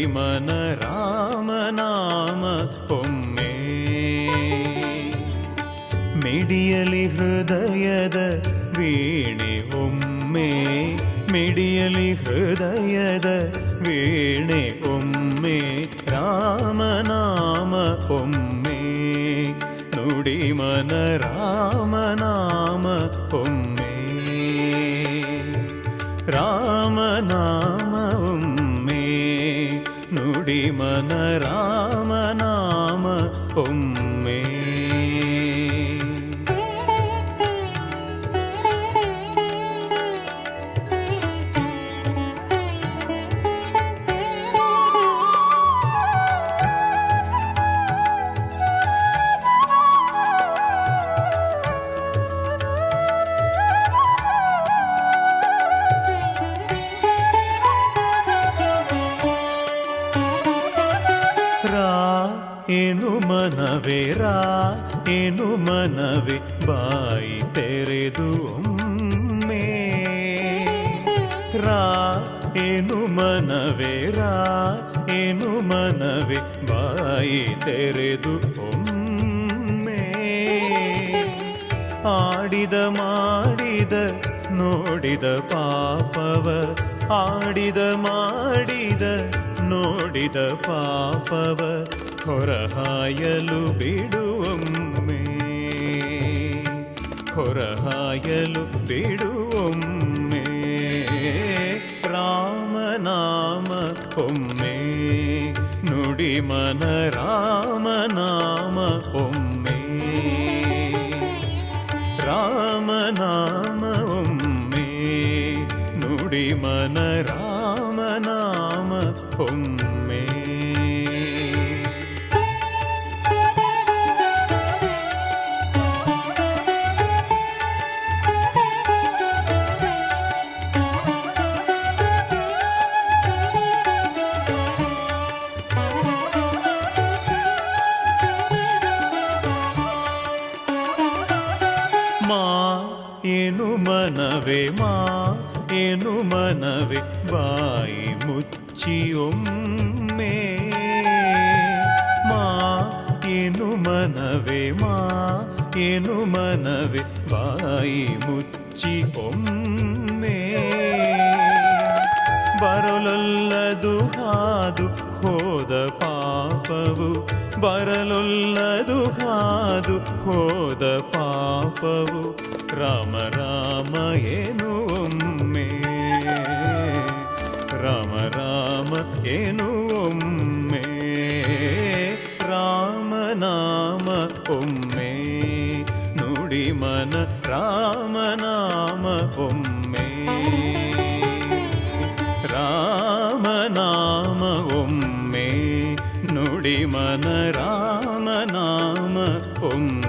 ನುಡಿಮನ ರಾಮನಾಮ ಒಮ್ಮೆ. ಮಿಡಿಯಲಿ ಹೃದಯದ ವೀಣೆ ಒಮ್ಮೆ, ಮಿಡಿಯಲಿ ಹೃದಯದ ವೀಣೆ ಒಮ್ಮೆ, ರಾಮನಾಮ ಒಮ್ಮೆ. ನುಡಿಮನ ರಾಮನಾಮ ಒಮ್ಮೆ, ರಾಮನಾಮ ಒಮ್ಮೆ. ನುಡಿಮನ ರಾಮನಾಮ ಒಮ್ಮೆ. ಏನು ಮನವೇ ರಾ ಏನು ಮನವೇ ಬಾಯಿ ತೆರೆದು ಒಮ್ಮೆ. ರಾ ಏನು ಮನವೇ ರಾ ಏನು ಮನವೇ ಬಾಯಿ ತೆರೆದು ಒಮ್ಮೆ. ಆಡಿದ ಮಾಡಿದ ನೋಡಿದ ಪಾಪವ, ಆಡಿದ ಮಾಡಿದ ನೋಡಿದ ಪಾಪವ ಹೊರಹಾಯಲು ಬಿಡುವೊಮ್ಮೆ, ಹೊರಹಾಯಲು ಬಿಡುವೊಮ್ಮೆ. ರಾಮನಾಮ ಒಮ್ಮೆ, ನುಡಿಮನ ರಾಮನಾಮ ಒಮ್ಮೆ, ರಾಮನಾಮ ಒಮ್ಮೆ. ನುಡಿಮನ ರಾಮನಾಮ ಒಮ್ಮೆ. ಏನು ಮನವೇ ಮಾ ಏನು ಮನವೇ ಬಾಯಿ ಮುಚ್ಚಿ ಒಮ್ಮೆ. ಮಾ ಏನು ಮನವೇ ಮಾ ಏನು ಮನವೇ ಬಾಯಿ ಮುಚ್ಚಿ ಒಮ್ಮೆ. ಬರಲೊಲ್ಲದು ಹಾದು ಹೋದ ಪಾಪವು, ಬರಲೊಲ್ಲದು ಹಾದು ಹೋದ ಪಾಪವು, ರಾಮ ರಾಮ ಏನು ಒಮ್ಮೆ, ರಾಮ ರಾಮ ಏನು ಒಮ್ಮೆ. ರಾಮನಾಮ ಒಮ್ಮೆ, ನುಡಿಮನ ರಾಮನಾಮ ಒಮ್ಮೆ, ರಾಮನಾಮ ಒಮ್ಮೆ. ನುಡಿಮನ ರಾಮನಾಮ ಒಮ್ಮೆ.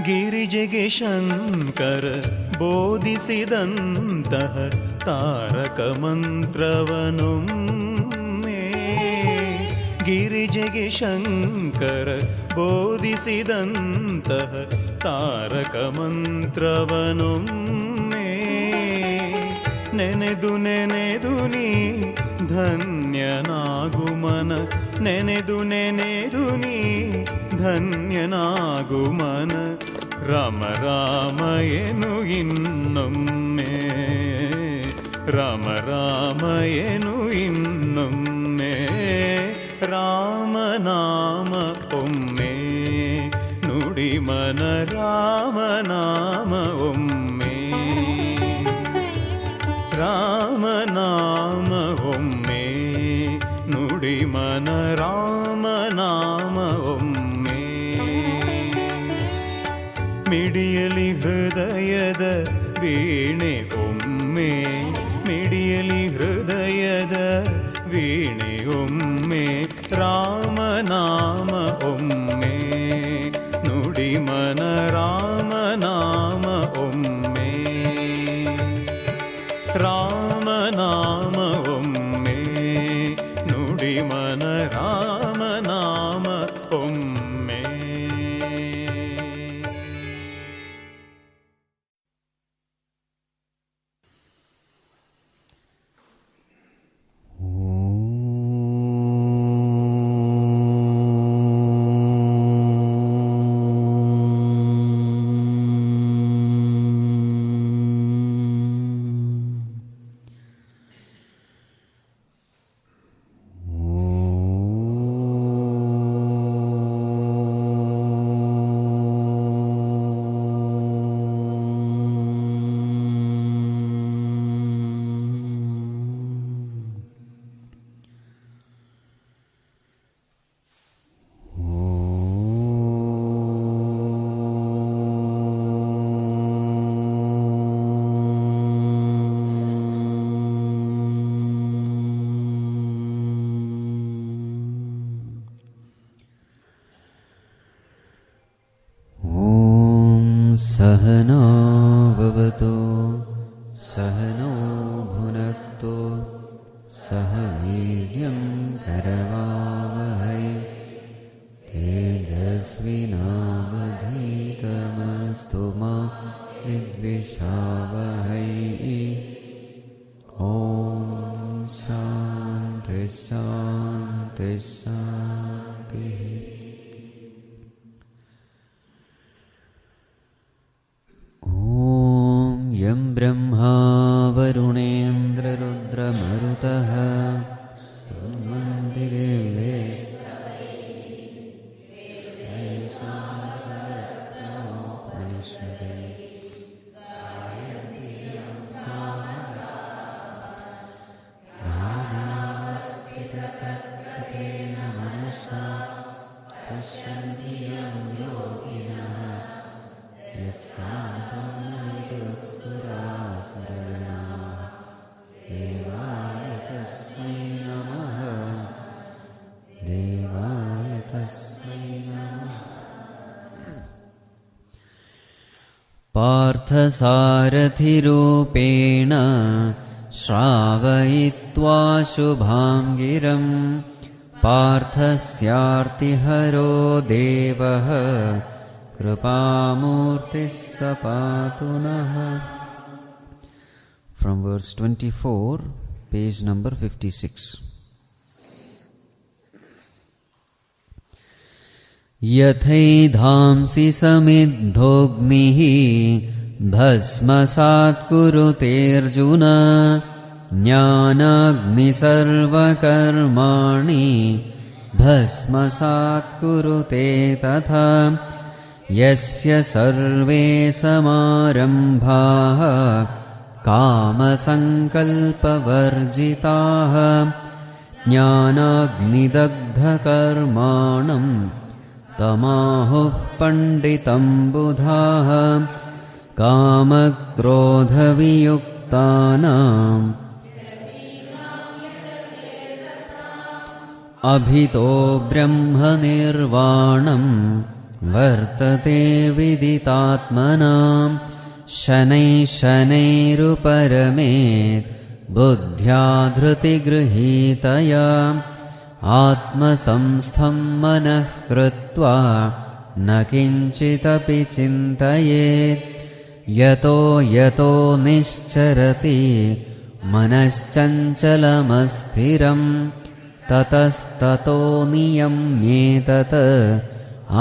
ಗಿರಿಜೆಗೆ ಶಂಕರ ಬೋಧಿಸಿದಂತಹ ತಾರಕ ಮಂತ್ರವನೊಮ್ಮೆ. ಗಿರಿಜೆಗೆ ಶಂಕರ ಬೋಧಿಸಿದಂತಹ ತಾರಕ ಮಂತ್ರವನೊಮ್ಮೆ. ನೆನೆದು ನೆನೆದು ನೀ ಧನ್ಯನಾಗು ಮನ, ನೆನೆದು ನೆನೆದು ನೀ ಧನ್ಯನಾಗು ಮನ. ರಾಮ ರಾಮ ಎನು ಇನ್ನೊಮ್ಮೆ, ರಾಮ ರಾಮ ಎನು ಇನ್ನೊಮ್ಮೆ. ರಾಮನಾಮ ಒಮ್ಮೆ, ನುಡಿಮನ ರಾಮನಾಮ ಒಮ್ಮೆ, ರಾಮನಾಮ ಒಮ್ಮೆ. ನುಡಿಮನ ರಾಮನಾಮ ಒಮ್ಮೆ. ಮಿಡಿಯಲಿ ಹೃದಯದ ವೀಣೆ ಒಮ್ಮೆ, ಮಿಡಿಯಲಿ ಹೃದಯದ ವೀಣೆ ಒಮ್ಮೆ. ರಾಮನಾಮ ಒಮ್ಮೆ, Sahana Bhavatu Sahano Bhunaktu Sahaviryam Karavavahai Tejasvinavadhitamastu ma vidvishavahai. Om Shanti Shanti Shanti. Om Yam Brahma Varunendra Rudra Marutaha Stumanti Deves Parthasarathirupeena Shravayitva Shubham Giram Parthasyartiharo Devaha Kripamurtis Sapatunaha. From verse 24, page number 56. Yathai-dhamsi samidhognihi bhasmasat kurute Arjuna jnānagni sarvakarmāni bhasmasat kurute tatha yasya sarve samarambhaha kāmasankalpavarjitaha jnānagni-dagdha-karmāṇam tamahuh panditam buddhaha kāma-krodha-viyuktānām abhito brahma-nirvāṇam vartate viditātmanām shanai-shanairuparamēt buddhya-dhruti-grihītaya atma-samstham manah krutva na kinchitapi chintayet yato yato nischarati manaschancalamassthiram tatas-tato niyamyetat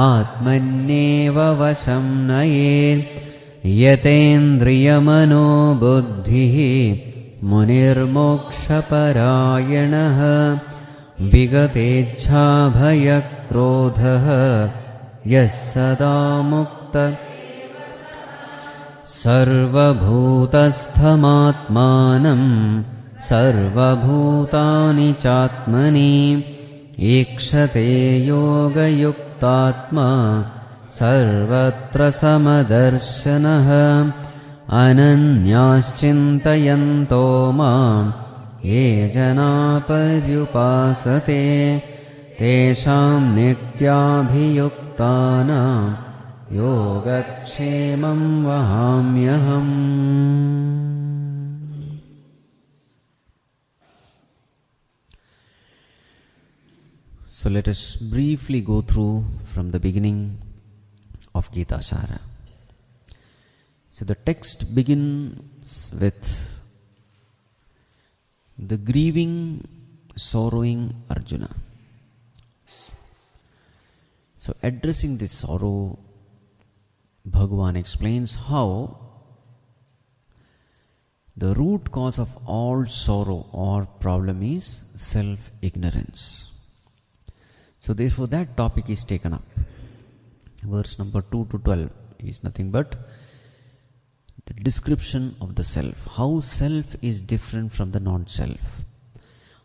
atmanyeva vasham nayet yatendriyamano buddhihi munirmokshaparayanaha vigatecchā bhaya-krodhaha yas-sada mukta sarvabhūtasthamatmanam sarvabhūtāni chātmani ikshate yoga-yuktātma sarvatra samadarshanaha ananyāścintayanto māṁ ye janā paryupāsate teshāṁ nityābhiyuktānāṁ yogakshemam vahāmyaham. So let us briefly go through from the beginning of Gita Sara. So the text begins with the grieving, sorrowing Arjuna. So addressing this sorrow, Bhagavan explains how the root cause of all sorrow or problem is self-ignorance. So therefore that topic is taken up. Verse number 2 to 12 is nothing but the description of the self. How self is different from the non-self.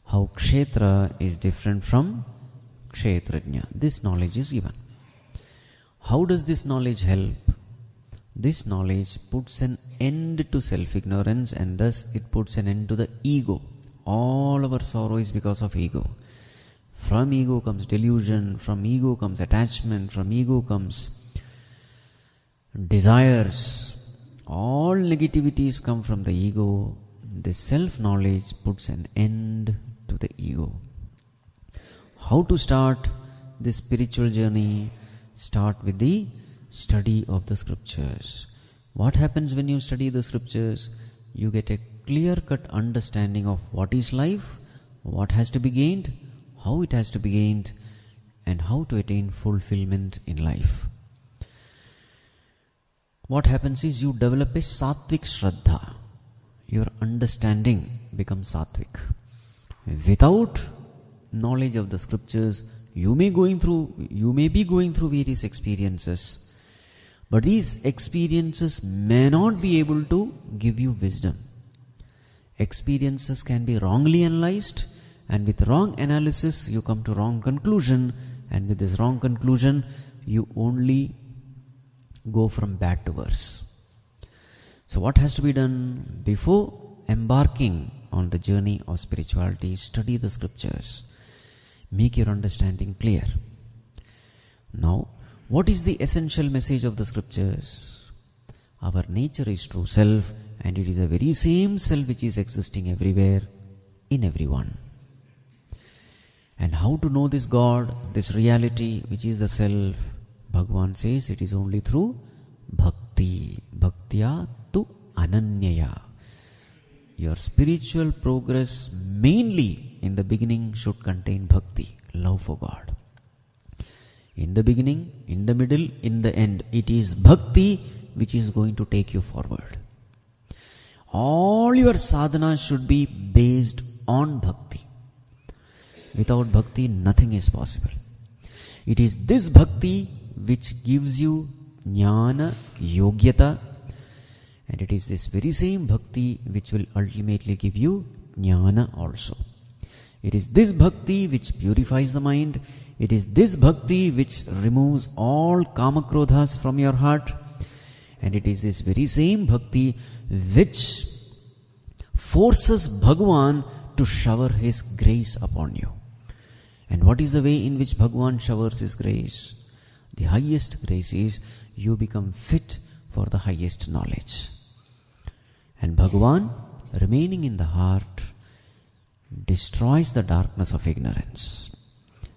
How kshetra is different from kshetrajña. This knowledge is given. How does this knowledge help? This knowledge puts an end to self-ignorance and thus it puts an end to the ego. All our sorrow is because of ego. From ego comes delusion, from ego comes attachment, from ego comes desires, all negativities come from the ego. This self-knowledge puts an end to the ego. How to start this spiritual journey? Start with the study of the scriptures. What happens when you study the scriptures? You get a clear-cut understanding of what is life, what has to be gained, how it has to be gained, and how to attain fulfillment in life. What happens is you develop a sattvic shraddha. Your understanding becomes sattvic. Without knowledge of the scriptures, you may be going through various experiences, but these experiences may not be able to give you wisdom. Experiences can be wrongly analyzed, and with wrong analysis you come to wrong conclusion, and with this wrong conclusion you only go from bad to worse. So what has to be done? Before embarking on the journey of spirituality, study the scriptures. Make your understanding clear. Now, what is the essential message of the scriptures? Our nature is true self, and it is the very same self which is existing everywhere, in everyone. And how to know this God, this reality which is the self? Bhagavan says it is only through bhakti. Bhaktya tu ananyaya. Your spiritual progress mainly in the beginning should contain bhakti, love for God. In the beginning, in the middle, in the end, it is bhakti which is going to take you forward. All your sadhana should be based on bhakti. Without bhakti, nothing is possible. It is this bhakti which gives you jnana, yogyata, and it is this very same bhakti which will ultimately give you jnana also. It is this bhakti which purifies the mind. It is this bhakti which removes all kamakrodhas from your heart. And it is this very same bhakti which forces Bhagavan to shower his grace upon you. And what is the way in which Bhagavan showers his grace? The highest grace is you become fit for the highest knowledge. And Bhagavan, remaining in the heart, destroys the darkness of ignorance.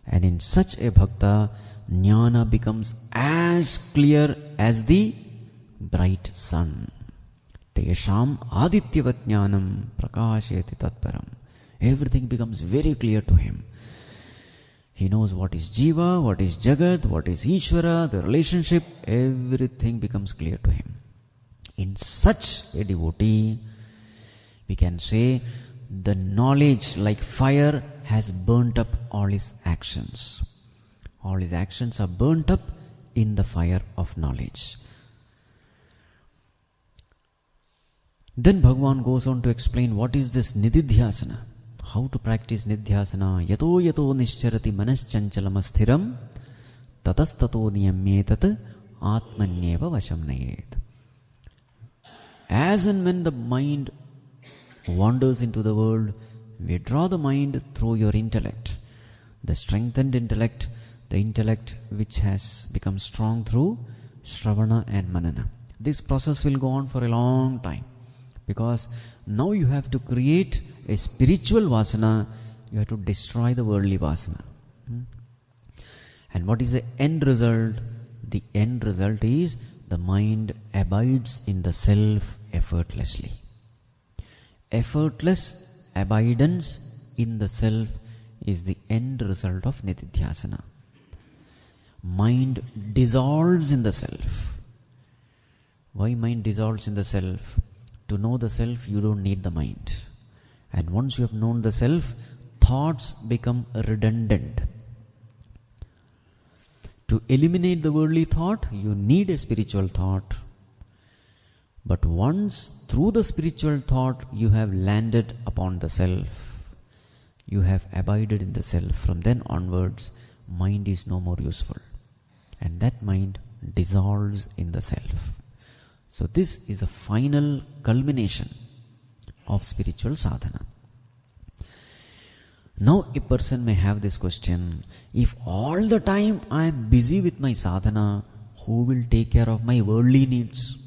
And in such a bhakta, jnana becomes as clear as the bright sun. Tesham adityavat jnanam prakashayati tatparam. Everything becomes very clear to him. He knows what is jiva, what is jagat, what is Ishvara, the relationship, everything becomes clear to him. In such a devotee, we can say the knowledge like fire has burnt up all his actions. All his actions are burnt up in the fire of knowledge. Then Bhagavan goes on to explain what is this nididhyasana. How to practice nidhyasana. Yato yato nischarati manaschanchalamastiram tatastato niyamyetat atmanyeva vasham nayet. As and when the mind wanders into the world, withdraw the mind through your intellect. The strengthened intellect, the intellect which has become strong through Shravana and Manana. This process will go on for a long time, because now you have to create a spiritual vasana, you have to destroy the worldly vasana. And what is the end result? The end result is the mind abides in the self effortlessly. Effortless abidance in the self is the end result of nididhyasana. Mind dissolves in the self. Why mind dissolves in the self? To know the self, you don't need the mind. And once you have known the self, thoughts become redundant. To eliminate the worldly thought, you need a spiritual thought. But once through the spiritual thought you have landed upon the self, you have abided in the self, from then onwards, mind is no more useful. And that mind dissolves in the self. So this is the final culmination of spiritual sadhana. Now a person may have this question, if all the time I am busy with my sadhana, who will take care of my worldly needs?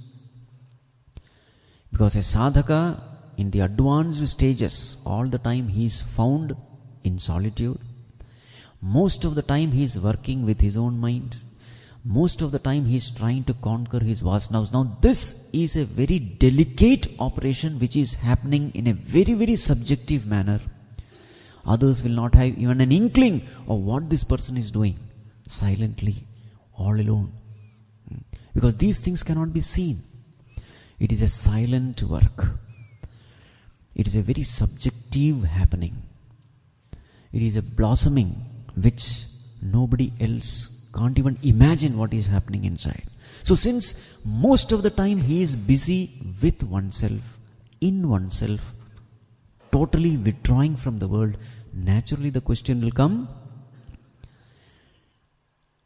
Because a sadhaka in the advanced stages, all the time he is found in solitude. Most of the time he is working with his own mind. Most of the time he is trying to conquer his vasanas. Now this is a very delicate operation which is happening in a very, very subjective manner. Others will not have even an inkling of what this person is doing. Silently, all alone. Because these things cannot be seen. It is a silent work. It is a very subjective happening. It is a blossoming which nobody else can't even imagine what is happening inside. So since most of the time he is busy with oneself, in oneself, totally withdrawing from the world, naturally the question will come,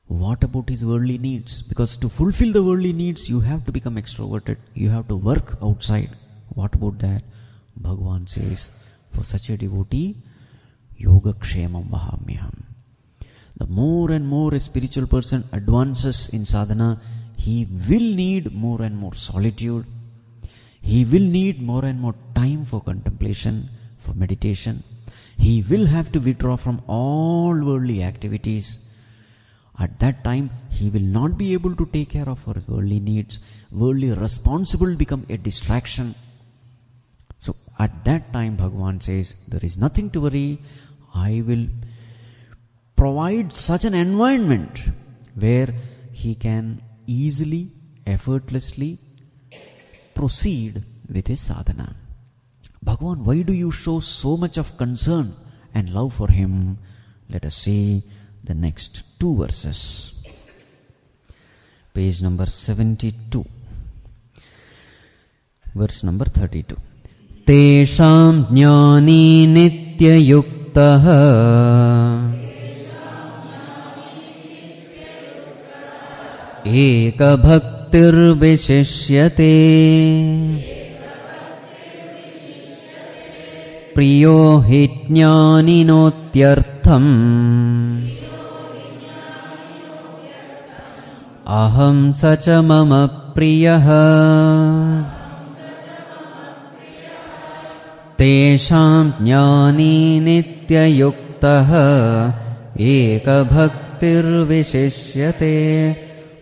what about his worldly needs? Because to fulfill the worldly needs, you have to become extroverted. You have to work outside. What about that? Bhagavan says, for such a devotee, Yogakshemam vahamyaham. The more and more a spiritual person advances in sadhana, he will need more and more solitude. He will need more and more time for contemplation, for meditation. He will have to withdraw from all worldly activities. At that time, he will not be able to take care of our worldly needs. Worldly responsibility become a distraction. So at that time, Bhagavan says, there is nothing to worry. I will provide such an environment where he can easily, effortlessly proceed with his sadhana. Bhagavan, why do you show so much of concern and love for him? Let us see the next two verses. Page number 72. Verse number 32. Tesham jñānī nityayuktaha eka bhaktir vishishyate priyo hi jñāninotyartham aham sacha mama priyaha tesham jñānī nityayuktaha eka bhaktir vishishyate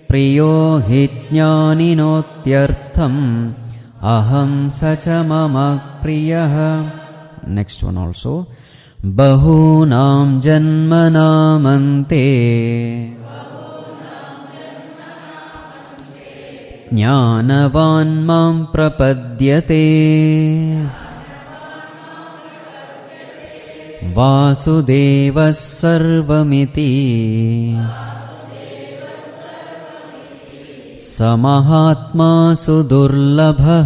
priyo hi jñāninotyartham aham sacha mama priyaha. Next one also. Bahunam janmanam ante jnānavān mam prapadyate Vāsudevas sarvamiti Samahatma sudurlabha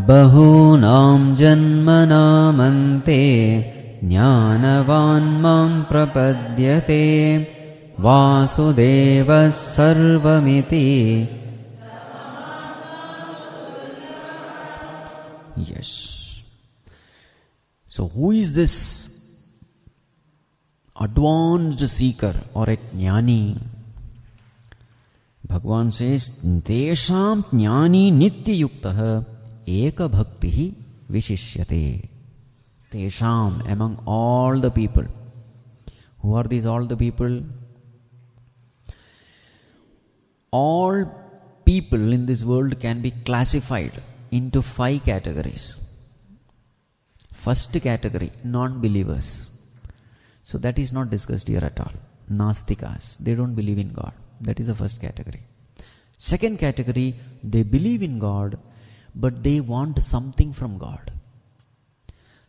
Bahunam janmanam ante jnānavān mam prapadyate Vāsudevas sarvamiti. Yes. So who is this advanced seeker or a jnāni? Bhagavan says, Desham jnāni nityayuktaha eka bhaktihi vishishyate. Tesham, among all the people. Who are these all the people? All people in this world can be classified into 5 categories. First category, non-believers. So that is not discussed here at all. Nastikas, they don't believe in God. That is the first category. Second category, they believe in God, but they want something from God.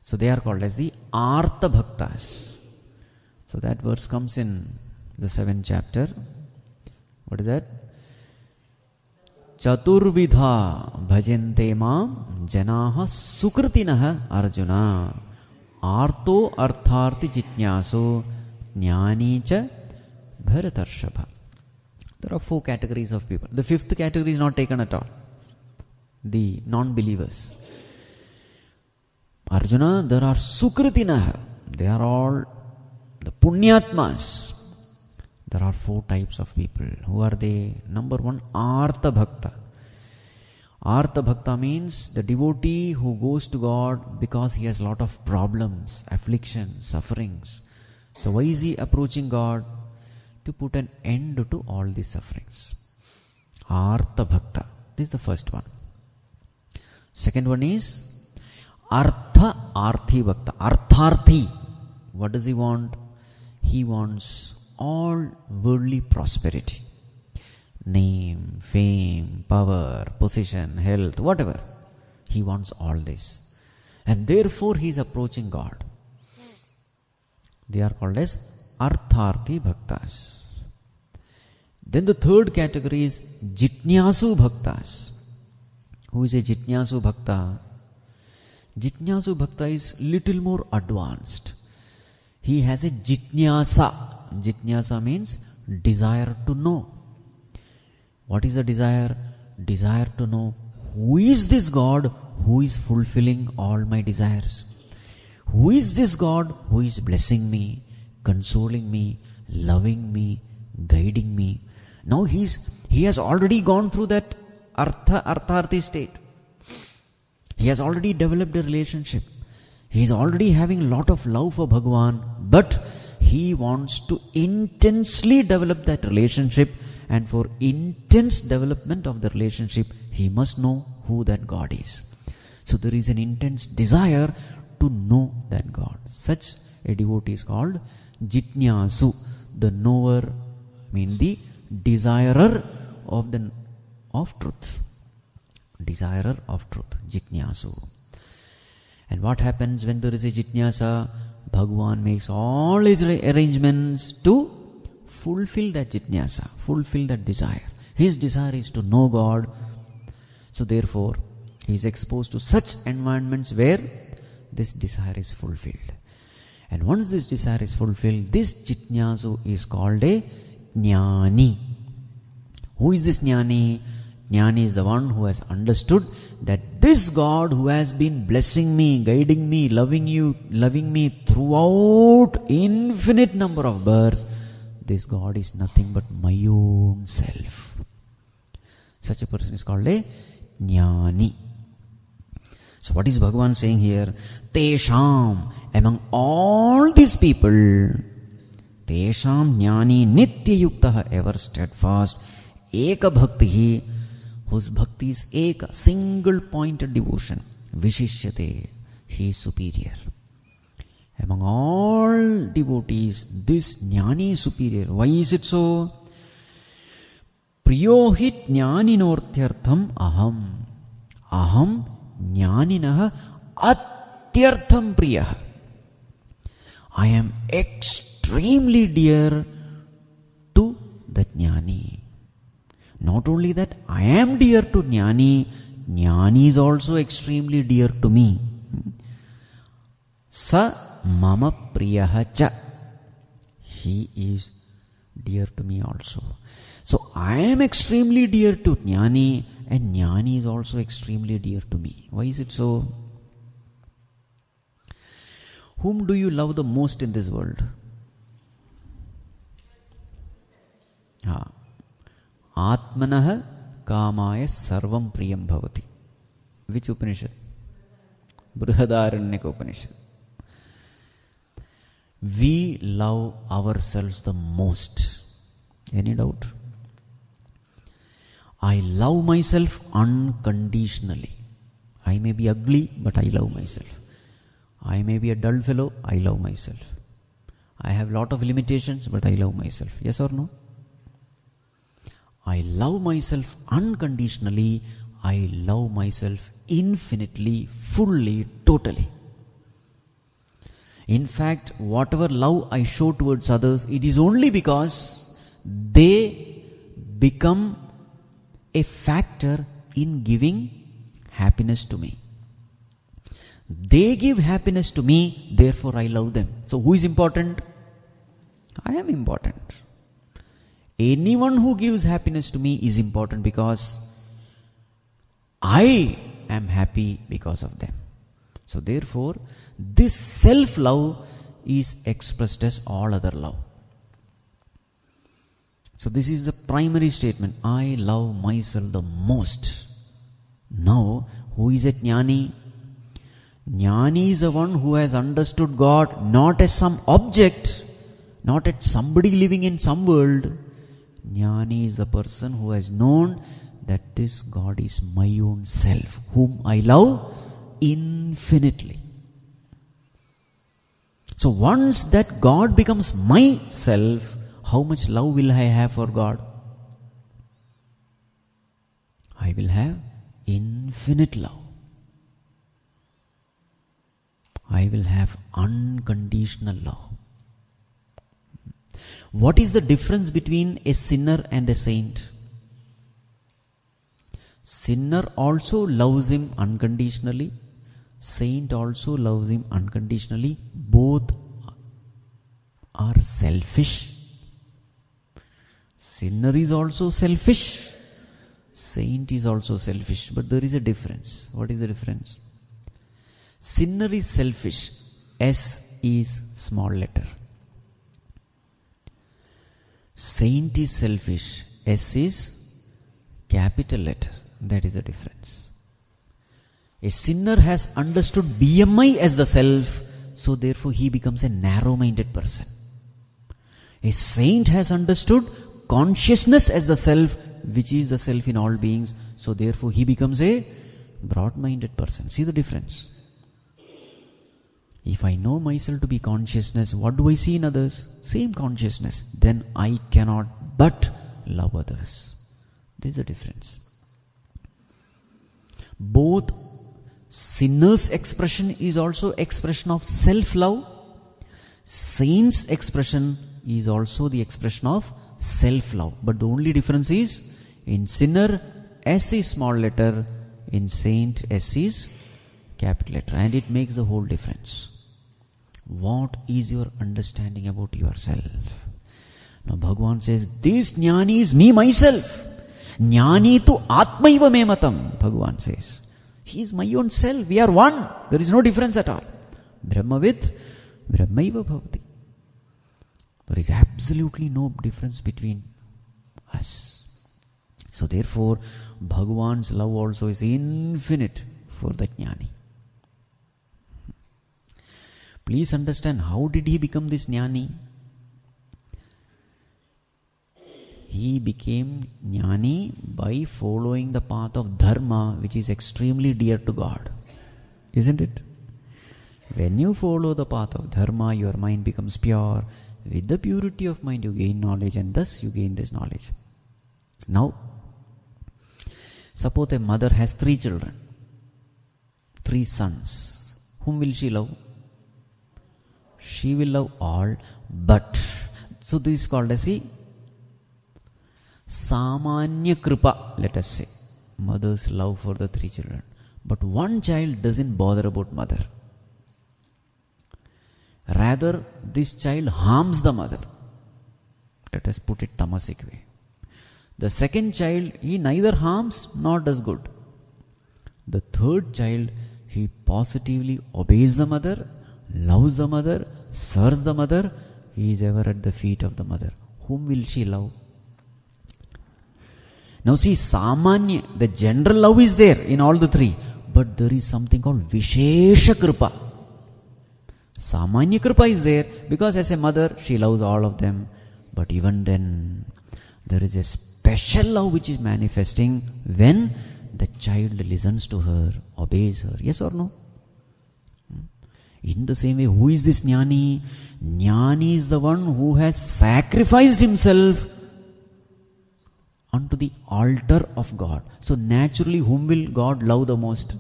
So they are called as the Artha Bhaktas. So that verse comes in the 7th chapter. What is that? Chaturvidha bhajante mam janaha sukritinaha Arjuna arto artharti jitnyaso jnani cha bharatarshava. There are 4 categories of people. The 5th category is not taken at all. The non-believers. Arjuna, there are sukritinaha. They are all the Punyatmas. There are 4 types of people. Who are they? Number 1, Artha Bhakta. Artha Bhakta means the devotee who goes to God because he has a lot of problems, afflictions, sufferings. So why is he approaching God? To put an end to all these sufferings. Artha Bhakta. This is the first one. Second one is Artha Arthi Bhakta. Artharthi. What does he want? He wants all worldly prosperity. Name, fame, power, position, health, whatever. He wants all this. And therefore he is approaching God. They are called as Artharthi Bhaktas. Then the third category is Jitnyasu Bhaktas. Who is a Jitnyasu Bhakta? Jitnyasu Bhakta is little more advanced. He has a Jitnyasa. Jitnyasa means desire to know. What is the desire? Desire to know who is this God who is fulfilling all my desires. Who is this God who is blessing me, consoling me, loving me, guiding me. Now he has already gone through that Artharthi state. He has already developed a relationship. He is already having a lot of love for Bhagavan, but he wants to intensely develop that relationship, and for intense development of the relationship, he must know who that God is. So there is an intense desire to know that God. Such a devotee is called Jitnyasu, the knower, the desirer of truth. Desirer of truth, Jitnyasu. And what happens when there is a Jitnyasa? Bhagavan makes all his arrangements to fulfill that Jitnyasa, fulfill that desire. His desire is to know God. So therefore, he is exposed to such environments where this desire is fulfilled. And once this desire is fulfilled, this Jitnyasu is called a Jnani. Who is this Jnani? Jnani is the one who has understood that this God who has been blessing me, guiding me, loving me throughout infinite number of births, this God is nothing but my own self. Such a person is called a Jnani. So what is Bhagavan saying here? Tesham, among all these people, Tesham Jnani Nitya Yuktaha, ever steadfast, Eka Bhakti, whose bhakti is Eka, single pointed devotion, Vishishyate, he is superior. Among all devotees, this Jnani is superior. Why is it so? Priyohit Jnaninorthyartham aham. Aham Jnaninah atyartham priyah. I am extremely dear to the Jnani. Not only that, I am dear to Jnani, Jnani is also extremely dear to me. Sa mama priyaha cha. He is dear to me also. So I am extremely dear to Jnani, and Jnani is also extremely dear to me. Why is it so? Whom do you love the most in this world? Atmanah kamaya sarvam priyam bhavati. Which Upanishad? Brihadaranyaka Upanishad. We love ourselves the most. Any doubt? I love myself unconditionally. I may be ugly, but I love myself. I may be a dull fellow, I love myself. I have lot of limitations, but I love myself. Yes or no? I love myself unconditionally. I love myself infinitely, fully, totally. In fact, whatever love I show towards others, it is only because they become a factor in giving happiness to me. They give happiness to me, therefore I love them. So who is important? I am important. Anyone who gives happiness to me is important because I am happy because of them. So therefore, this self-love is expressed as all other love. So this is the primary statement. I love myself the most. Now, who is a jnani? Jnani is the one who has understood God not as some object, not as somebody living in some world. Jnani is the person who has known that this God is my own self, whom I love infinitely. So once that God becomes my self, how much love will I have for God? I will have infinite love. I will have unconditional love. What is the difference between a sinner and a saint? Sinner also loves him unconditionally. Saint also loves him unconditionally. Both are selfish. Sinner is also selfish. Saint is also selfish. But there is a difference. What is the difference? Sinner is selfish. S is small letter. Saint is selfish. S is capital letter. That is the difference. A sinner has understood BMI as the self, so therefore he becomes a narrow-minded person. A saint has understood consciousness as the self, which is the self in all beings, so therefore he becomes a broad-minded person. See the difference? If I know myself to be consciousness, what do I see in others? Same consciousness. Then I cannot but love others. This is the difference. Both sinner's expression is also expression of self-love. Saint's expression is also the expression of self-love. But the only difference is, in sinner, S is small letter. In saint, S is capital letter. And it makes the whole difference. What is your understanding about yourself? Now Bhagavan says, this jnani is me, myself. Jnani tu atmaiva me matam, Bhagavan says. He is my own self. We are one. There is no difference at all. Brahmavid, Brahmaiva bhavati. There is absolutely no difference between us. So therefore, Bhagavan's love also is infinite for the jnani. Please understand, how did he become this jnani? He became jnani by following the path of dharma, which is extremely dear to God. Isn't it? When you follow the path of dharma, your mind becomes pure. With the purity of mind, you gain knowledge, and thus you gain this knowledge. Now, suppose a mother has 3 children, 3 sons. Whom will she love? She will love all, but, so this is called as a Samanya Kripa, let us say. Mother's love for the 3 children. But one child doesn't bother about mother. Rather, this child harms the mother. Let us put it tamasic way. The second child, he neither harms nor does good. The third child, he positively obeys the mother, loves the mother, serves the mother. He is ever at the feet of the mother. Whom will she love? Now see, Samanya, the general love is there in all the 3. But there is something called Vishesha Kripa. Samanya Kripa is there because as a mother, she loves all of them. But even then, there is a special love which is manifesting when the child listens to her, obeys her. Yes or no? In the same way, who is this jnani? Jnani is the one who has sacrificed himself unto the altar of God. So naturally, whom will God love the most?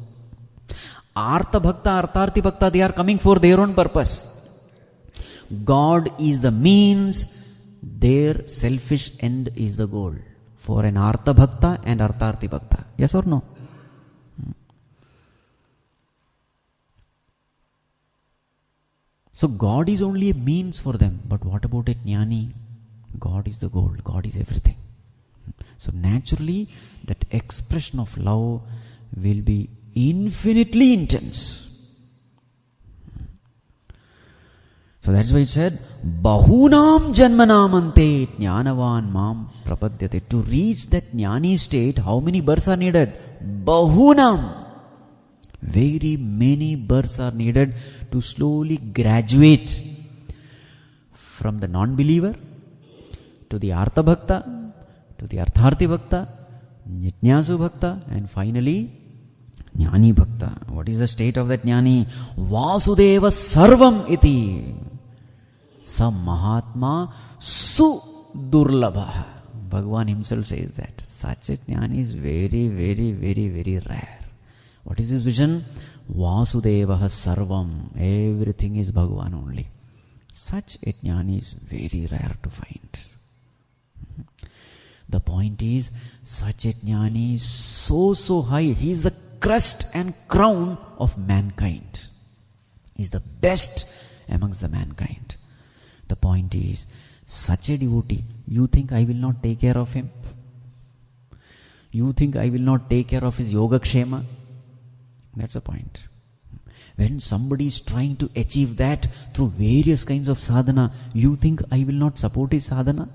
Artha Bhakta, Artharthi Bhakta, they are coming for their own purpose. God is the means, their selfish end is the goal. For an Artha Bhakta and Artharthi Bhakta. Yes or no? So God is only a means for them. But what about a jnani? God is the goal. God is everything. So naturally, that expression of love will be infinitely intense. So that's why it said, Bahunam janmanam ante jnanavan mam prapadyate. To reach that jnani state, how many births are needed? Bahunam. Very many births are needed to slowly graduate from the non-believer to the Artha Bhakta, to the Artharthi Bhakta, Jitnyasu Bhakta, and finally Jnani Bhakta. What is the state of that Jnani? Vasudeva Sarvam iti Sam Mahatma Su Durlabha. Bhagavan himself says that. Such a Jnani is very, very, very, very rare. What is his vision? Vasudeva Sarvam. Everything is Bhagavan only. Such a Jnani is very rare to find. The point is, such a Jnani is so high. He is the crest and crown of mankind. He is the best amongst the mankind. The point is, such a devotee, you think I will not take care of him? You think I will not take care of his Yogakshema? That's the point. When somebody is trying to achieve that through various kinds of sadhana, you think I will not support his sadhana?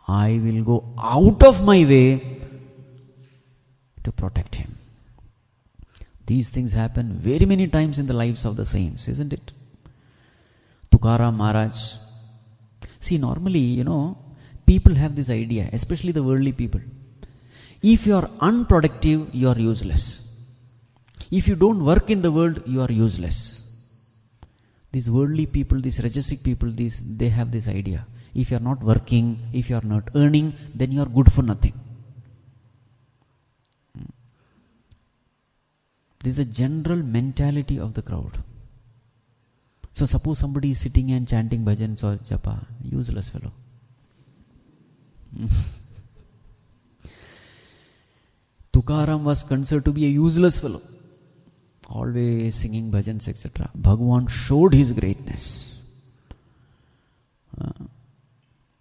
I will go out of my way to protect him. These things happen very many times in the lives of the saints, isn't it? Tukaram Maharaj. See, normally, people have this idea, especially the worldly people. If you are unproductive, you are useless. If you don't work in the world, you are useless. These worldly people, these rajasic people, they have this idea. If you are not working, if you are not earning, then you are good for nothing. This is a general mentality of the crowd. So suppose somebody is sitting and chanting bhajans or japa, useless fellow. Tukaram was considered to be a useless fellow, always singing bhajans, etc. Bhagavan showed his greatness.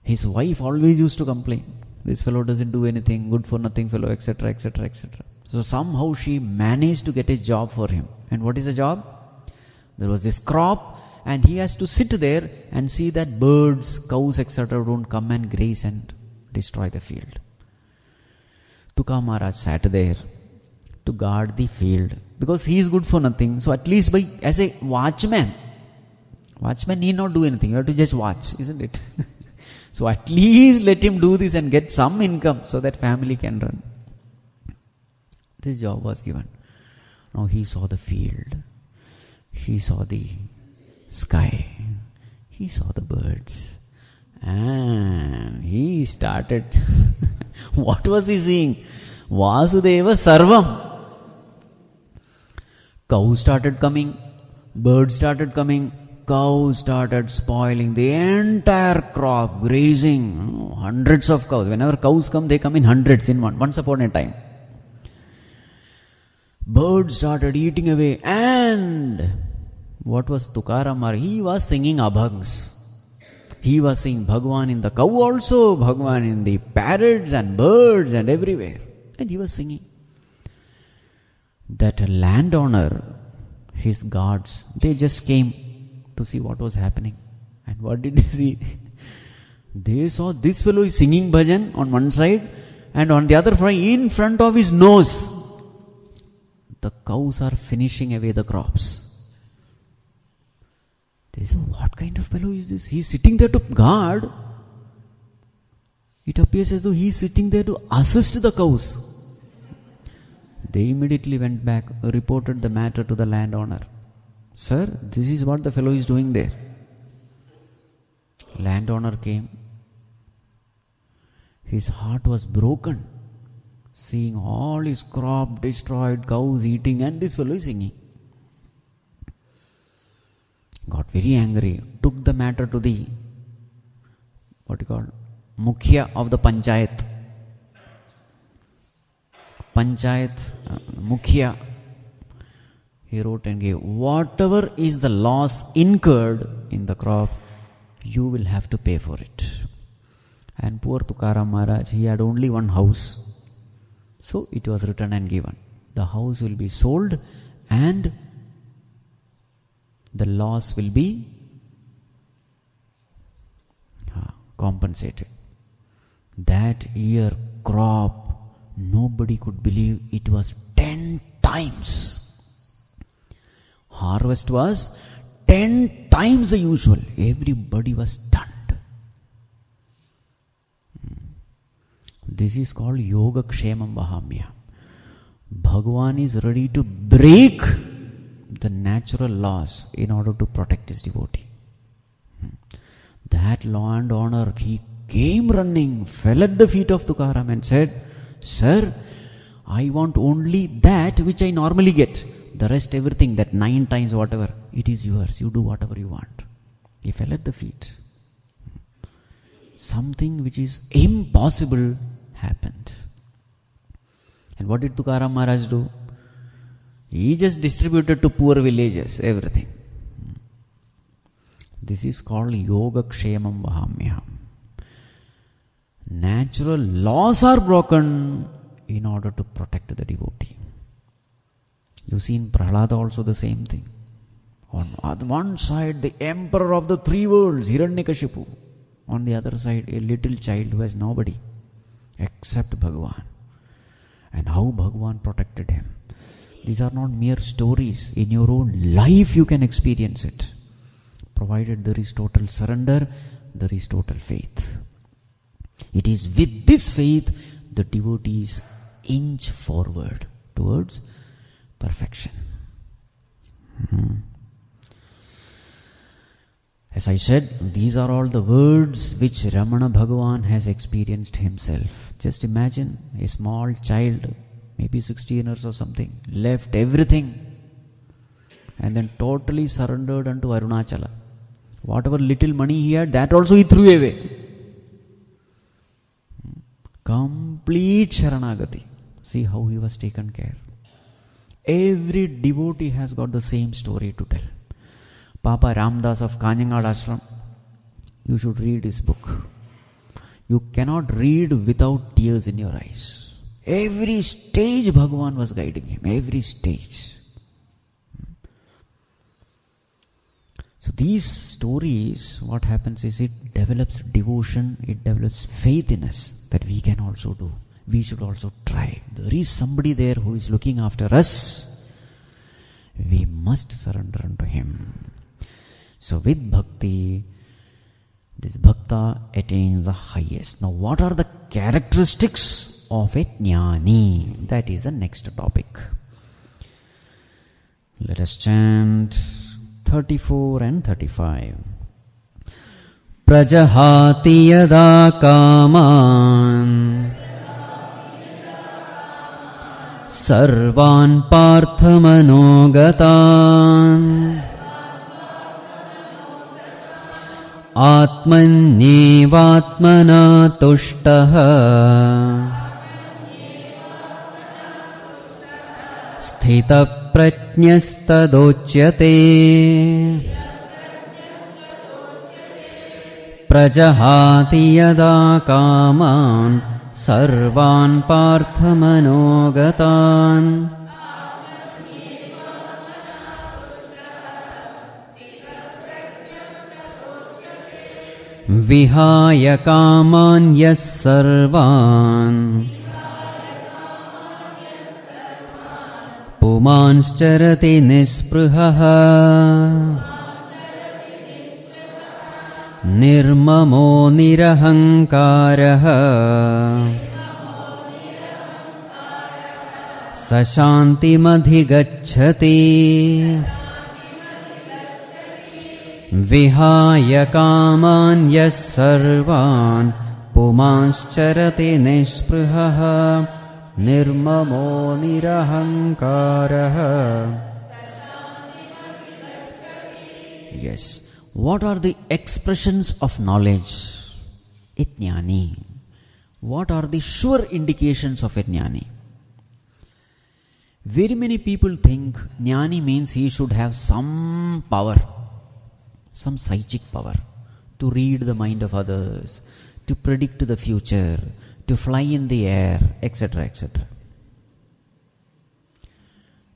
His wife always used to complain, this fellow doesn't do anything, good for nothing fellow, etc., etc., etc. So somehow she managed to get a job for him. And what is the job? There was this crop, and he has to sit there and see that birds, cows, etc. don't come and graze and destroy the field. Tuka Maharaj sat there to guard the field because he is good for nothing. So at least as a watchman need not do anything. You have to just watch, isn't it? So at least let him do this and get some income so that family can run. This job was given. Now he saw the field. He saw the sky. He saw the birds. And he started. What was he seeing? Vasudeva Sarvam. Cows started coming. Birds started coming. Cows started spoiling the entire crop, grazing. Hundreds of cows. Whenever cows come, they come in hundreds in once upon a time. Birds started eating away, and what was Tukaram Maharaj? He was singing abhangs. He was seeing Bhagavan in the cow also, Bhagavan in the parrots and birds and everywhere. And he was singing. That landowner, his guards, they just came to see what was happening. And what did they see? They saw this fellow is singing bhajan on one side, and on the other side, in front of his nose, the cows are finishing away the crops. They said, what kind of fellow is this? He is sitting there to guard. It appears as though he is sitting there to assist the cows. They immediately went back, reported the matter to the landowner. Sir, this is what the fellow is doing there. Landowner came. His heart was broken, seeing all his crop destroyed, cows eating, and this fellow is singing. Got very angry, took the matter to the, Mukhya of the Panchayat. Mukhya. He wrote and gave, whatever is the loss incurred in the crop, you will have to pay for it. And poor Tukaram Maharaj, he had only one house. So it was written and given. The house will be sold and the loss will be compensated. That year crop, nobody could believe it was 10 times. Harvest was 10 times the usual. Everybody was stunned. This is called Yogakshemam Vahamya. Bhagavan is ready to break the natural laws in order to protect his devotee. That law and honor, he came running, fell at the feet of Tukaram and said, "Sir, I want only that which I normally get. The rest, everything, that 9 times whatever, it is yours. You do whatever you want." He fell at the feet. Something which is impossible happened. And what did Tukaram Maharaj do? He just distributed to poor villages, everything. This is called Yogakshemam Vahamyam. Natural laws are broken in order to protect the devotee. You see in Prahlada also the same thing. On one side, the emperor of the 3 worlds, Hiranyakashipu. On the other side, a little child who has nobody except Bhagavan. And how Bhagavan protected him. These are not mere stories. In your own life you can experience it. Provided there is total surrender, there is total faith. It is with this faith the devotees inch forward towards perfection. As I said, these are all the words which Ramana Bhagavan has experienced himself. Just imagine a small child, maybe 16 years or something, left everything and then totally surrendered unto Arunachala. Whatever little money he had, that also he threw away. Complete Sharanagati. See how he was taken care. Every devotee has got the same story to tell. Papa Ramdas of Kanyangad Ashram, you should read his book. You cannot read without tears in your eyes. Every stage Bhagavan was guiding him. Every stage. So these stories, what happens is it develops devotion, it develops faith in us that we can also do. We should also try. There is somebody there who is looking after us. We must surrender unto him. So with bhakti, this bhakta attains the highest. Now what are the characteristics of a jnani? That is the next topic. Let us chant 34 and 35. Prajahati yada kaman sarvan parthamanogatan atmanyevatmana tushtaha Sthitaprajñastadochyate Prajahati yada kaman sarvan parthamanogatan Vihaya kaman yas sarvan Pumanscharati nisprihah Nirmamo nirahankarah Sashantimadhigacchati Vihaya kaman yas sarvan Pumanscharati nisprihah Nirmamo nirahankarah. Yes. What are the expressions of knowledge? A jnani. What are the sure indications of a jnani? Very many people think jnani means he should have some power, some psychic power, to read the mind of others, to predict the future, to fly in the air, etc., etc.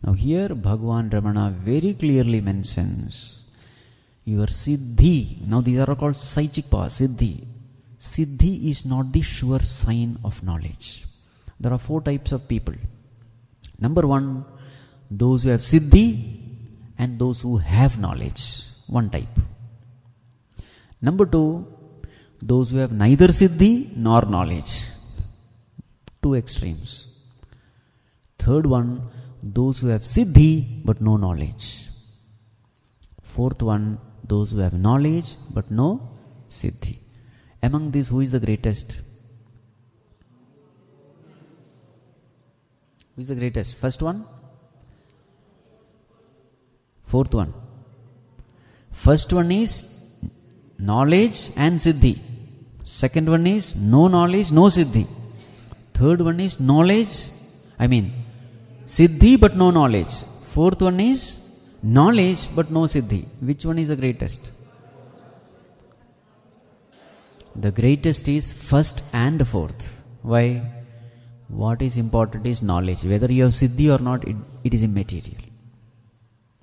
Now here Bhagavān Ramana very clearly mentions your siddhi. Now these are called psychic power, siddhi. Siddhi is not the sure sign of knowledge. There are 4 types of people. Number 1, those who have siddhi and those who have knowledge. One type. Number 2, those who have neither siddhi nor knowledge. 2 extremes. Third one, those who have siddhi but no knowledge. Fourth one, those who have knowledge but no siddhi. Among these, who is the greatest? Who is the greatest? First one? Fourth one? First one is knowledge and siddhi. Second one is no knowledge, no siddhi. Third one is siddhi but no knowledge. Fourth one is knowledge but no siddhi. Which one is the greatest? The greatest is first and fourth. Why? What is important is knowledge. Whether you have siddhi or not, it is immaterial.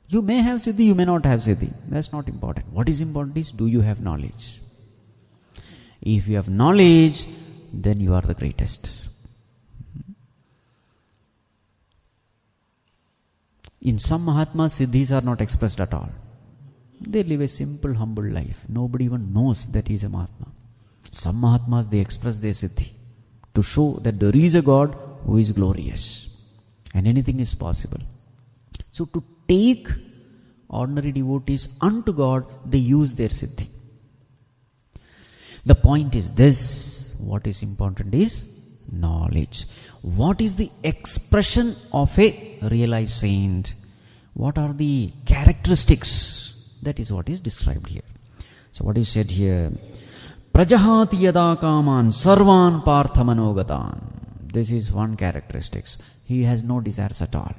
You may have siddhi, you may not have siddhi. That's not important. What is important is, do you have knowledge? If you have knowledge, then you are the greatest. In some Mahatmas, siddhis are not expressed at all. They live a simple, humble life. Nobody even knows that he is a Mahatma. Some Mahatmas, they express their siddhi to show that there is a God who is glorious and anything is possible. So to take ordinary devotees unto God, they use their siddhi. The point is this: what is important is knowledge. What is the expression of a realized saint? What are the characteristics? That is what is described here. So what is said here? Prajahati yada kaman sarvan partha manogatan. This is one characteristics. He has no desires at all.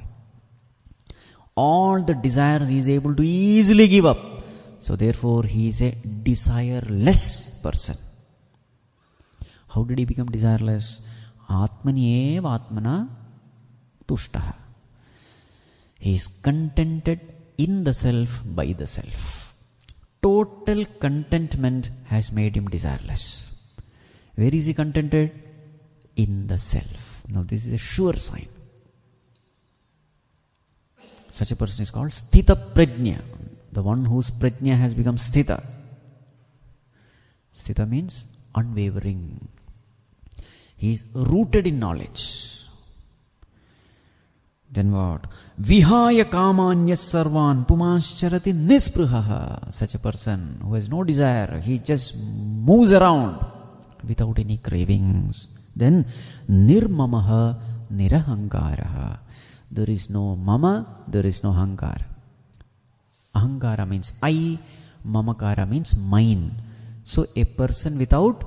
All the desires he is able to easily give up. So therefore he is a desireless person. How did he become desireless? Atmani eva atmana tushtaha. He is contented in the self by the self. Total contentment has made him desireless. Where is he contented? In the self. Now this is a sure sign. Such a person is called Sthitaprajña. The one whose prajña has become sthita. Sthita means unwavering. He is rooted in knowledge. Then what? Vihaya kamanyas sarvan pumascharati nisprihaha. Such a person who has no desire, he just moves around without any cravings. Then nirmamaha nirahankaraha. There is no mama, there is no hankara. Ahankara means I, mamakara means mine. So a person without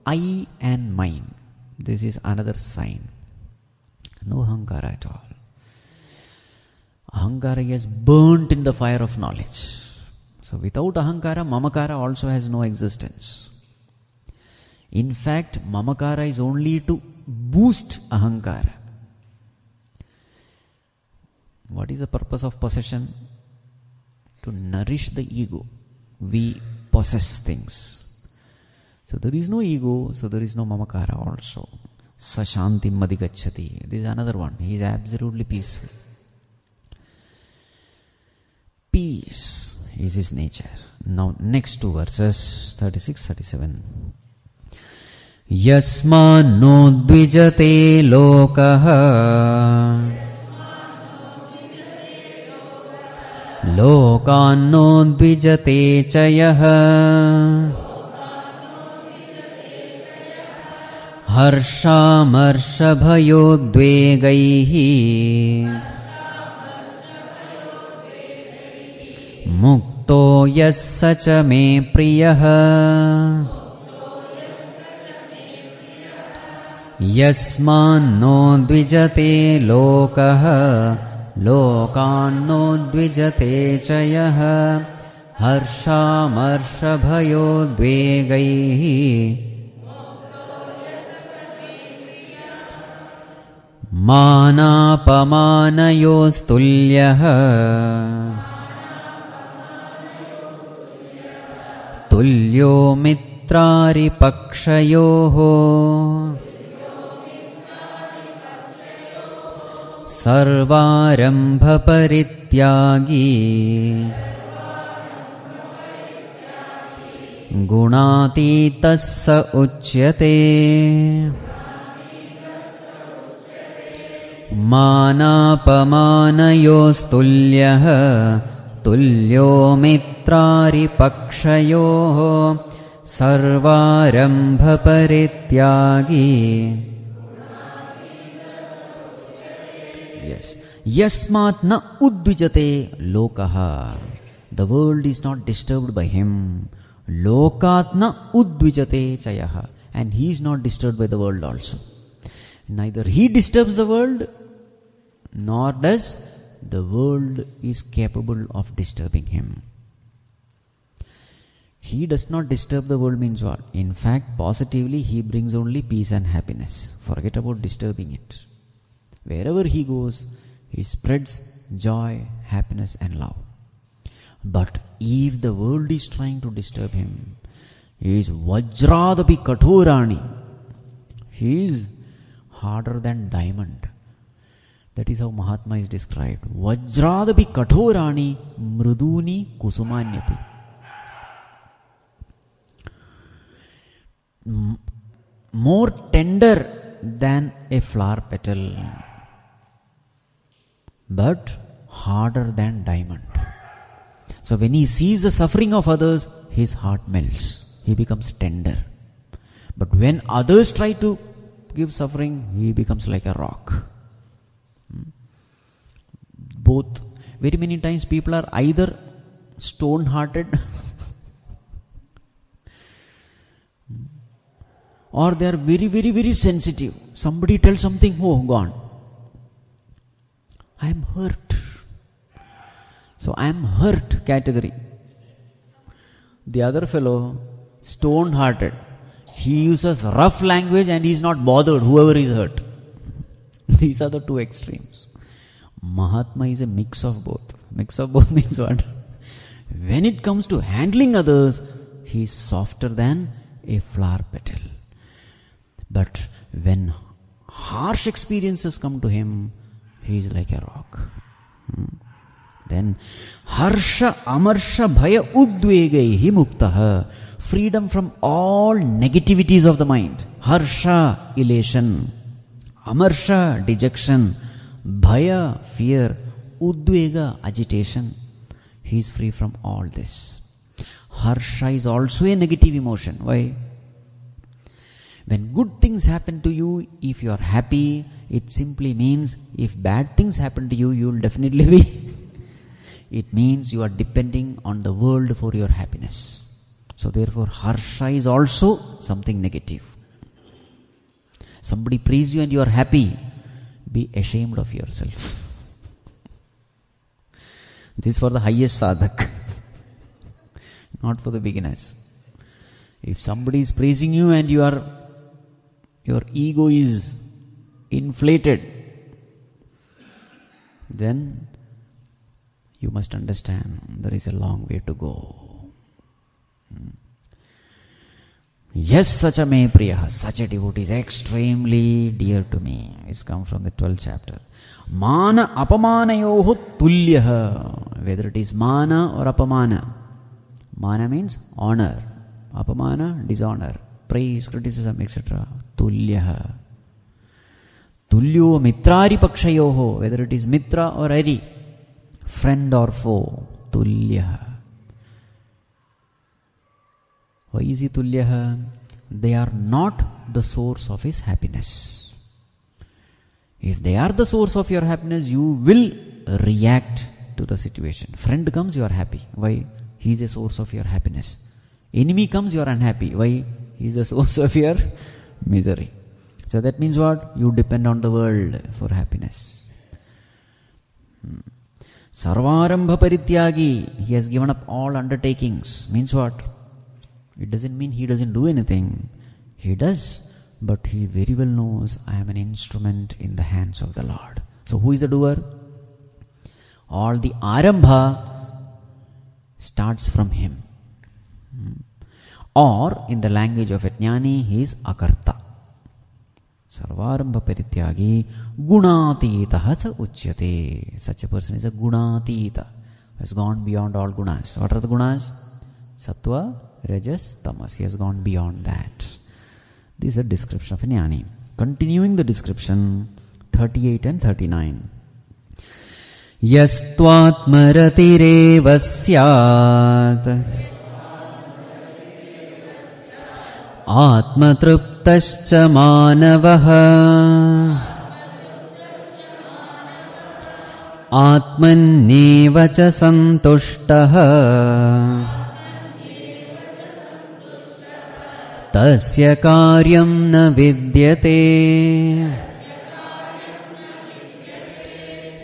I and mine. This is another sign. No ahankara at all. Ahankara is burnt in the fire of knowledge. So without ahankara, mamakara also has no existence. In fact, mamakara is only to boost ahankara. What is the purpose of possession? To nourish the ego. We possess things. So there is no ego, so there is no mamakara also. Sashanti madhigacchati. This is another one. He is absolutely peaceful. Peace is his nature. Now next 2 verses, 36-37. Yasmano dvijate lokaha lokanno dvijate chayaha harsha marsha bhayo dvegaihi mukto yassa cha me priyaha yasmanno dvijate lokaha lokanno dvijate chayaha harsha marsha bhayo dvegaihi manapamanayostulyah tulyo mitrari pakshayoho sarvarambha parityagi gunatitassa uchyate manapamanayostulyah tulyo mitrari pakshayoho sarvarambha parityagi. Yes. Yasmat na udvijate lokaha. The world is not disturbed by him. Lokat na udvijate chayaha. And he is not disturbed by the world also. Neither he disturbs the world, nor does the world is capable of disturbing him. He does not disturb the world means what? In fact, positively, he brings only peace and happiness. Forget about disturbing it. Wherever he goes, he spreads joy, happiness and love. But if the world is trying to disturb him, he is vajradapi kathorani. He is harder than diamond. That is how Mahatma is described. Vajradapi kathorani mruduni kusumanyapi. More tender than a flower petal, but harder than diamond. So when he sees the suffering of others, his heart melts. He becomes tender. But when others try to give suffering, he becomes like a rock. Both. Very many times people are either stone-hearted or they are very, very, very sensitive. Somebody tells something, oh, gone. I am hurt. So I am hurt category. The other fellow, stone-hearted. He uses rough language and he is not bothered, whoever is hurt. These are the two extremes. Mahatma is a mix of both. Mix of both means what? When it comes to handling others, he is softer than a flower petal. But when harsh experiences come to him, he is like a rock. Then harsha amarsha bhaya udvegaihi muktaha. Freedom from all negativities of the mind. Harsha, elation. Amarsha, dejection. Bhaya, fear. Udvega, agitation. He is free from all this. Harsha is also a negative emotion. Why? When good things happen to you, if you are happy, it simply means if bad things happen to you, you will definitely be. It means you are depending on the world for your happiness. So therefore, harsha is also something negative. Somebody praise you and you are happy, be ashamed of yourself. This is for the highest sadhak, not for the beginners. If somebody is praising you and your ego is inflated, then you must understand there is a long way to go. Yes, such a me priya, such a devotee is extremely dear to me. It's come from the 12th chapter. Mana apamanayoho tulyaha. Whether it is mana or apamana. Mana means honor. Apamana, dishonor. Praise, criticism, etc. Tulyaha. Tulyo mitrari pakshayoho. Whether it is mitra or ari. Friend or foe. Tulyaha. Why is he tulyaha? They are not the source of his happiness. If they are the source of your happiness, you will react to the situation. Friend comes, you are happy. Why? He is a source of your happiness. Enemy comes, you are unhappy. Why? He is the source of your misery. So that means what? You depend on the world for happiness. Sarvarambha parityagi. He has given up all undertakings. Means what? It doesn't mean he doesn't do anything. He does. But he very well knows, I am an instrument in the hands of the Lord. So who is the doer? All the arambha starts from him. Or in the language of a jnani, he is akarta. Sarvarambha parityagi gunatitaha cha uchyate. Such a person is a gunatita, has gone beyond all gunas. What are the gunas? Sattva, rajas, tamas. He has gone beyond that. This is a description of a jnani. Continuing the description, 38 and 39. Yastvatmaratireva syat atmatruptascha manavaha atmanneva cha santushtaha tasya karyam na vidyate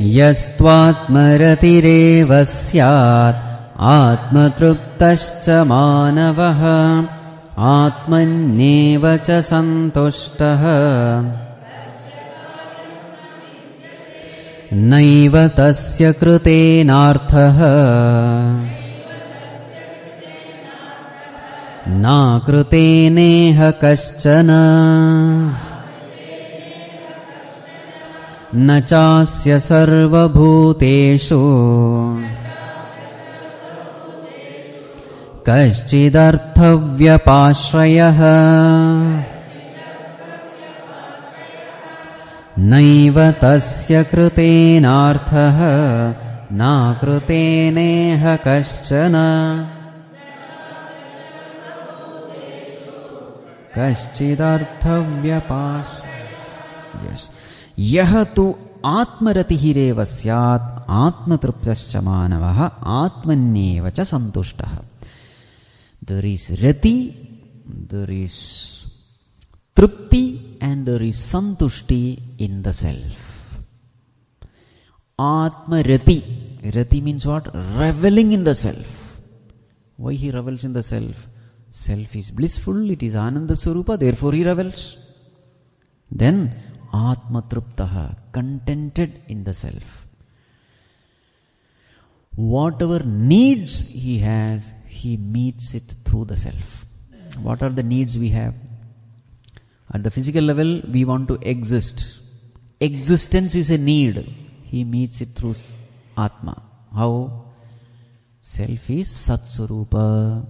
yastvatmaratireva syat atmatruptascha manavaha atmanneva cha santushtaha naiva tasya krutenarthaha na kruteneha kaschana na chasya sarvabhuteshu kaschidardhavyapashrayah naiva tasya krutenarthaha na kruteneha kaschana kaschidardhavyapashrayah. Yes. Yah tu atmaratihirev syat atmatruptascha manavaha atmanneva cha santushtaha. There is rati, there is tripti, and there is santushti in the self. Atmarati. Rati means what? Reveling in the self. Why he revels in the self? Self is blissful, it is Ananda Swarupa, therefore he revels. Then Atmatruptaha, contented in the self. Whatever needs he has, he meets it through the self. What are the needs we have? At the physical level, we want to exist. Existence is a need. He meets it through Atma. How? Self is Sat-Swarupa.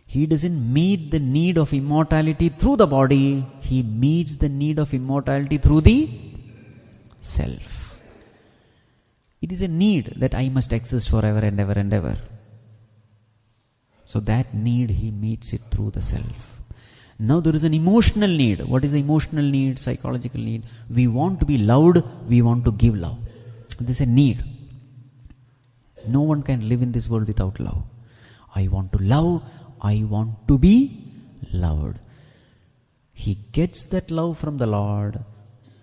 He doesn't meet the need of immortality through the body. He meets the need of immortality through the self. It is a need that I must exist forever and ever and ever. So that need he meets it through the self. Now there is an emotional need. What is the emotional need? Psychological need. We want to be loved. We want to give love. This is a need. No one can live in this world without love. I want to love. I want to be loved. He gets that love from the Lord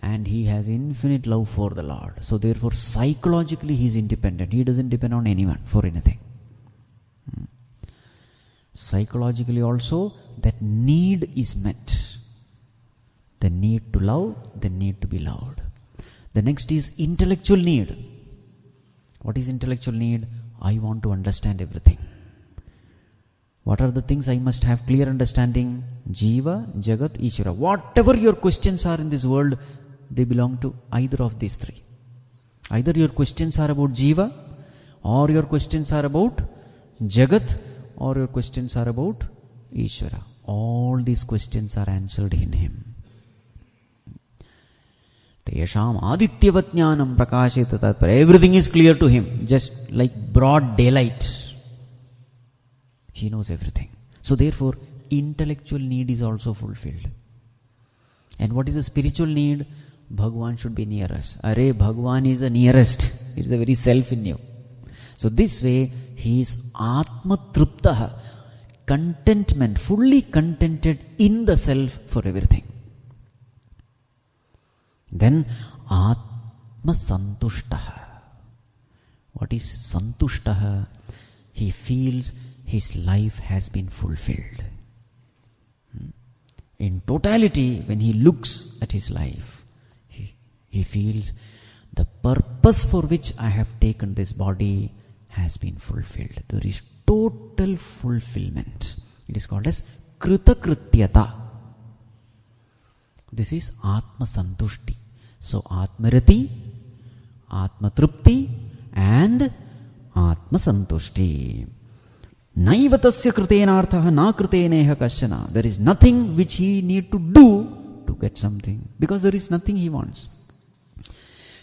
and he has infinite love for the Lord. So therefore psychologically he is independent. He doesn't depend on anyone for anything. Psychologically also that need is met. The need to love, the need to be loved. The next is intellectual need. What is intellectual need? I want to understand everything. What are the things I must have clear understanding? Jiva, Jagat, Ishvara. Whatever your questions are in this world, they belong to either of these three. Either your questions are about Jiva, or your questions are about Jagat, or your questions are about Ishvara. All these questions are answered in him. Tesham adityavat jnanam prakashita tatpara. Everything is clear to him, just like broad daylight. He knows everything. So therefore, intellectual need is also fulfilled. And what is the spiritual need? Bhagwan should be near us. Arey, Bhagwan is the nearest. It is the very self in you. So this way, he is Atma Triptaha, contentment, fully contented in the self for everything. Then Atma Santushtaha. What is Santushtaha? He feels his life has been fulfilled. In totality, when he looks at his life, he feels the purpose for which I have taken this body has been fulfilled. There is total fulfillment. It is called as Kritakrityata. This is Atma Santushti. So Atmarati, Atma Tripti and Atma Santushti. Naiva tasya kritenarthaha na kriteneha kasyana. There is nothing which he need to do to get something, because there is nothing he wants.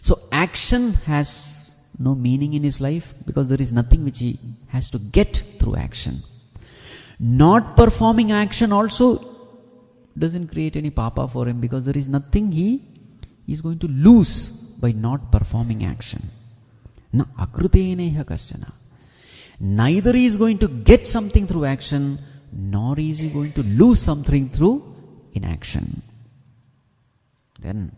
So action has no meaning in his life because there is nothing which he has to get through action. Not performing action also doesn't create any papa for him because there is nothing he is going to lose by not performing action. Na akruteneha kasyana. Neither he is going to get something through action, nor is he going to lose something through inaction. Then,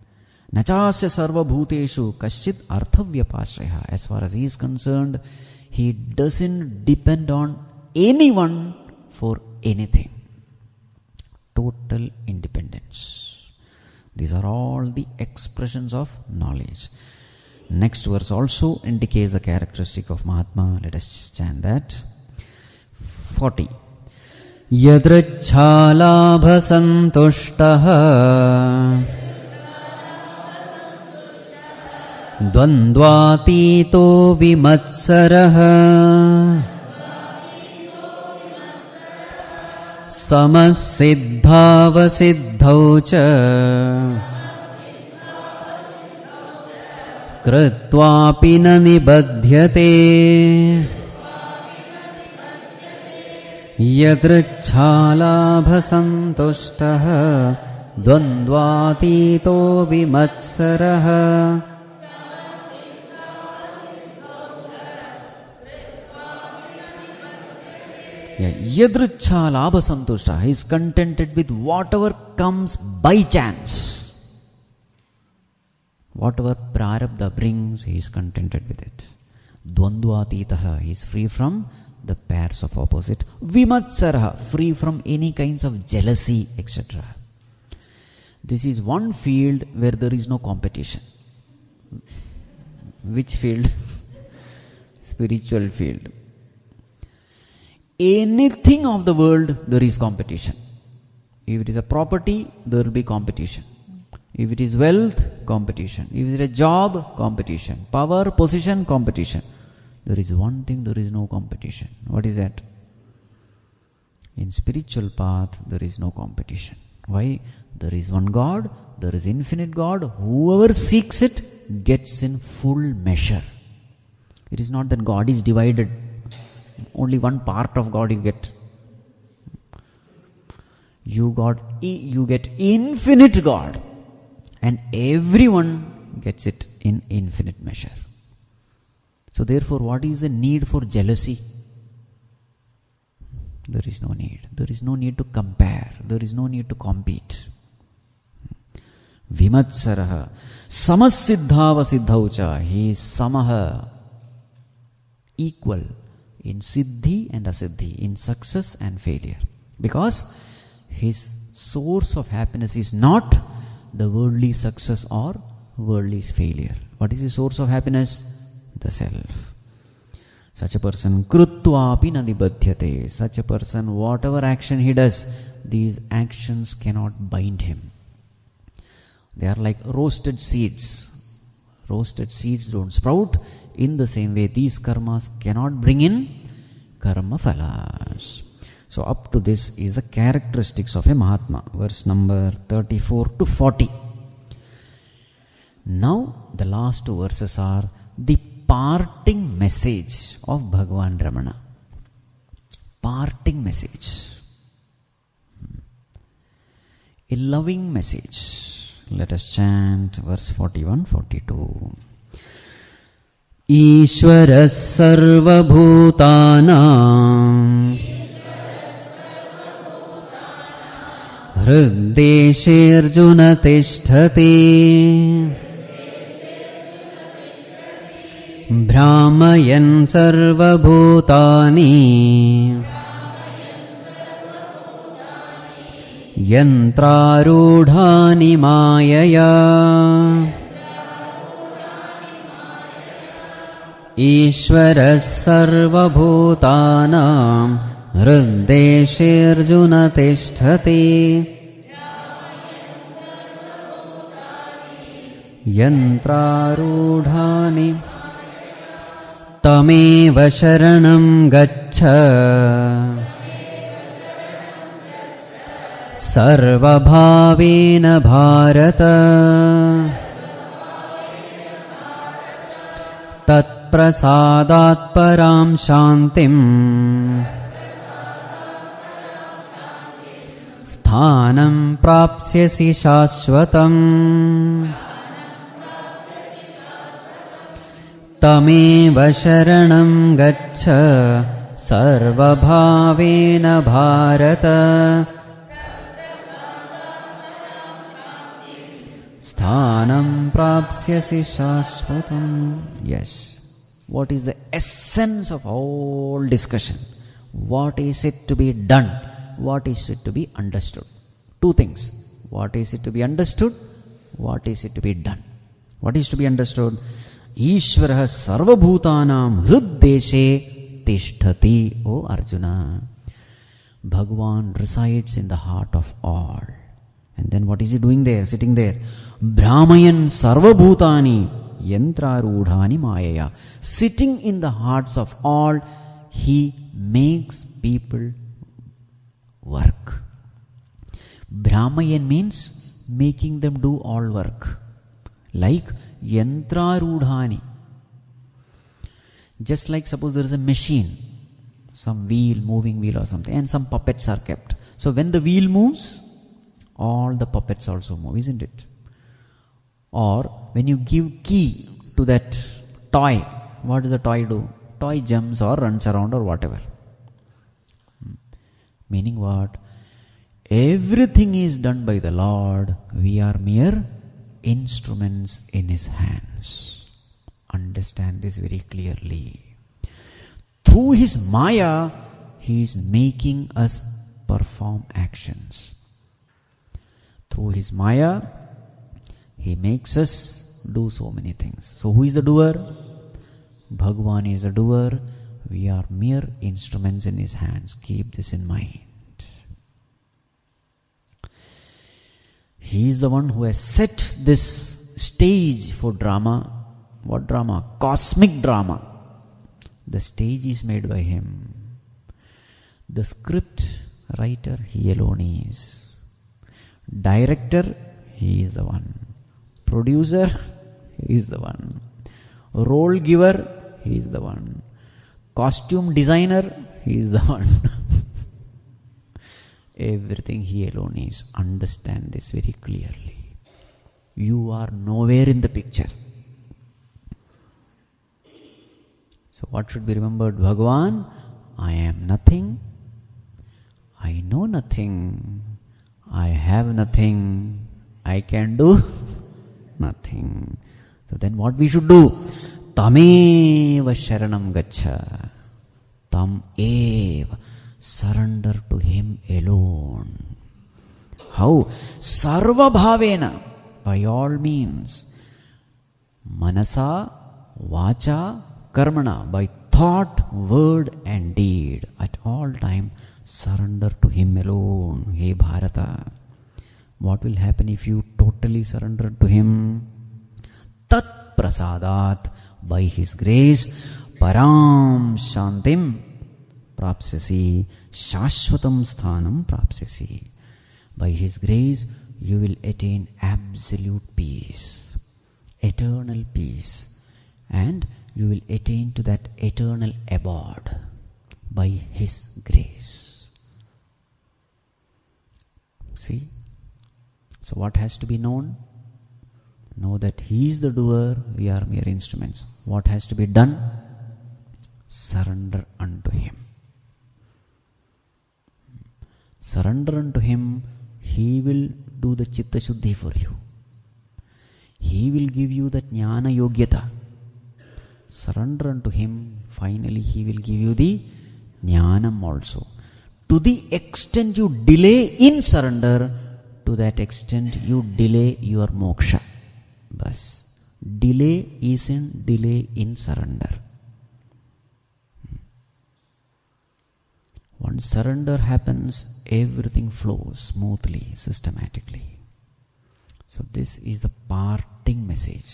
nachasya sarva bhuteshu kaschit arthavyapashraya. As far as he is concerned, he doesn't depend on anyone for anything. Total independence. These are all the expressions of knowledge. Next verse also indicates the characteristic of Mahatma. Let us just chant that. 40. Yadrichalabha santushtaha dvandvatito vimatsaraha samasiddhavasiddhau cha kritvapi na nibadhyate yadrichalabha santushtaha dvandvatito vimatsaraha. Yadricha labha santushta. He is contented with whatever comes by chance. Whatever prarabdha brings, he is contented with it. Dvandvatitaha. He is free from the pairs of opposite. Vimatsaraha. Free from any kinds of jealousy, etc. This is one field where there is no competition. Which field? Spiritual field. Anything of the world, there is competition. If it is a property, there will be competition. If it is wealth, competition. If it is a job, competition. Power, position, competition. There is one thing, there is no competition. What is that? In spiritual path, there is no competition. Why? There is one God, there is infinite God. Whoever seeks it, gets in full measure. It is not that God is divided. Only one part of God you get. You get infinite God, and everyone gets it in infinite measure. So therefore, what is the need for jealousy? There is no need. There is no need to compare. There is no need to compete. Vimatsaraha. Samasiddhava siddhaucha. He is samaha. Equal. In siddhi and asiddhi, in success and failure. Because his source of happiness is not the worldly success or worldly failure. What is the source of happiness? The self. Such a person, krutvapi na nibadhyate. Such a person, whatever action he does, these actions cannot bind him. They are like roasted seeds. Roasted seeds don't sprout. In the same way, these karmas cannot bring in karma phalas. So up to this is the characteristics of a Mahatma. Verse number 34 to 40. Now the last two verses are the parting message of Bhagavān Ramana. Parting message. A loving message. Let us chant verse 41-42. Ishvara sarvabhutanam hriddeshe arjuna tishthati brahmayan sarvabhutani yantrarudhani mayaya Ishvara sarvabhutanam हृद्देशेऽर्जुन तिष्ठति यन्त्रारूढानि तमेव शरणं गच्छ सर्वभावेन भारत तत्प्रसादात् परां शान्तिम् स्थानं प्राप्स्यसि शाश्वतम् तमेव शरणं गच्छ सर्वभावेन भारत स्थानं प्राप्स्यसि शाश्वतम्. Yes. What is the essence of all discussion? What is it to be done? What is it to be understood? Two things. What is it to be understood? What is it to be done? What is to be understood? Ishvarah sarvabhutanam hriddeshe tishtati. O Arjuna, Bhagavān resides in the heart of all. And then what is he doing there, sitting there? Brahmayan sarvabhutani yantrarudhani mayaya. Sitting in the hearts of all, he makes people work. Brahmayan means making them do all work. Like yantrarudhani. Just like suppose there is a machine, some wheel, moving wheel or something, and some puppets are kept. So when the wheel moves, all the puppets also move, isn't it? Or when you give key to that toy, what does the toy do? Toy jumps or runs around or whatever. Meaning what? Everything is done by the Lord. We are mere instruments in His hands. Understand this very clearly. Through His Maya, He is making us perform actions. Through His Maya, He makes us do so many things. So who is the doer? Bhagavān is the doer. We are mere instruments in His hands. Keep this in mind. He is the one who has set this stage for drama. What drama? Cosmic drama. The stage is made by Him. The script writer, He alone is. Director, He is the one. Producer, He is the one. Role giver, He is the one. Costume designer, He is the one. Everything He alone is. Understand this very clearly. You are nowhere in the picture. So what should be remembered? Bhagavān, I am nothing. I know nothing. I have nothing. I can do nothing. So then what we should do? Tameva sharanam gaccha. Tam eva. Surrender to Him alone. How? Sarva bhavena. By all means. Manasa, vacha, karmana. By thought, word and deed. At all time, surrender to Him alone. Hey Bharata. What will happen if you totally surrender to Him? Tat prasadat. By His grace, param shantim prapsyasi, shashvatam sthanam prapsyasi. By His grace, you will attain absolute peace, eternal peace, and you will attain to that eternal abode by His grace. See? So what has to be known? Know that He is the doer, we are mere instruments. What has to be done? Surrender unto Him. Surrender unto Him, He will do the chitta shuddhi for you. He will give you the jnana yogyata. Surrender unto Him, finally He will give you the jnanam also. To the extent you delay in surrender, to that extent you delay your moksha. Bas. Delay isn't delay in surrender. Once surrender happens, everything flows smoothly, systematically. So this is the parting message.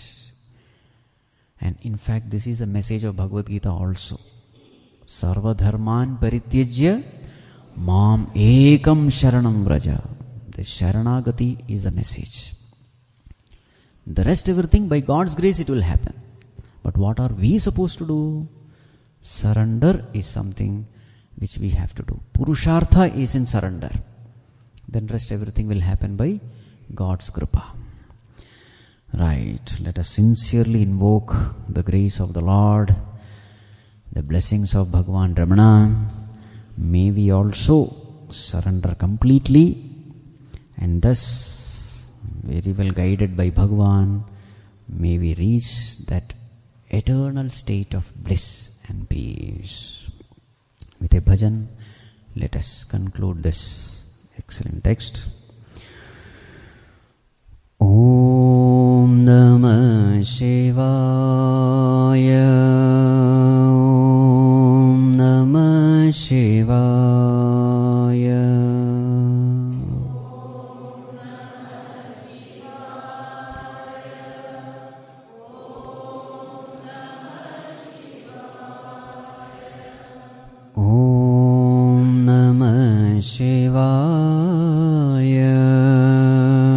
And in fact, this is the message of Bhagavad Gita also. Sarva dharman parityajya mam ekam sharanam vraja. The sharanagati is the message. The rest everything, by God's grace, it will happen. But what are we supposed to do? Surrender is something which we have to do. Purushartha is in surrender. Then rest everything will happen by God's kripa. Right. Let us sincerely invoke the grace of the Lord, the blessings of Bhagavān Ramana. May we also surrender completely, and thus, very well guided by Bhagavān, may we reach that eternal state of bliss and peace. With a bhajan, let us conclude this excellent text. Om Namah Shivaya. Om Namah Shivaya. Om Namah Shivaya.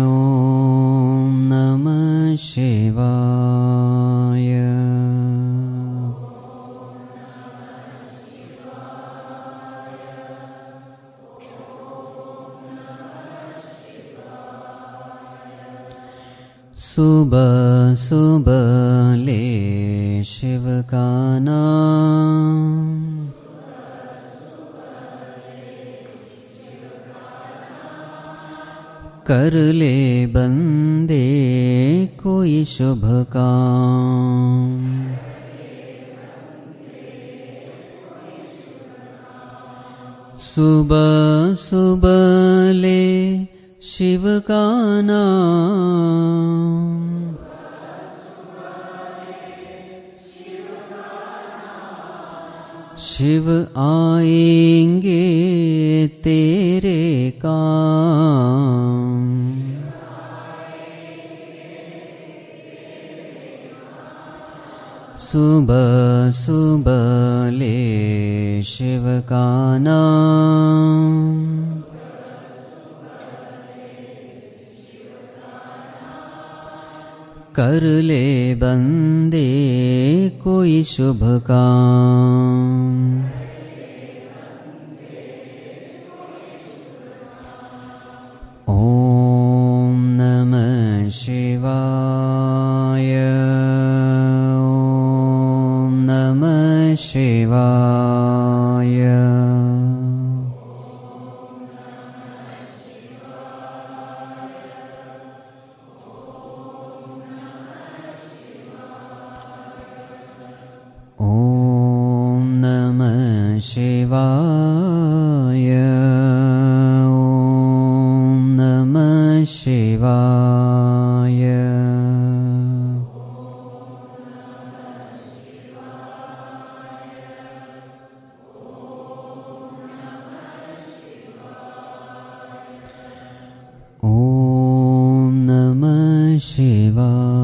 Om Namah Shivaya. Subah subah le Shiv ka naam. कर ले बंदे कोई शुभ काम. सुबह सुबह ले शिव का नाम. शिव आएंगे तेरे काम. सुबह सुबह ले शिव का नाम. कर ले बंदे कोई शुभ काम. ओम नमः शिवाय. ओम नमः शिवाय. Om Namah Shivaya. Om Namah Shivaya. Om Namah Shivaya.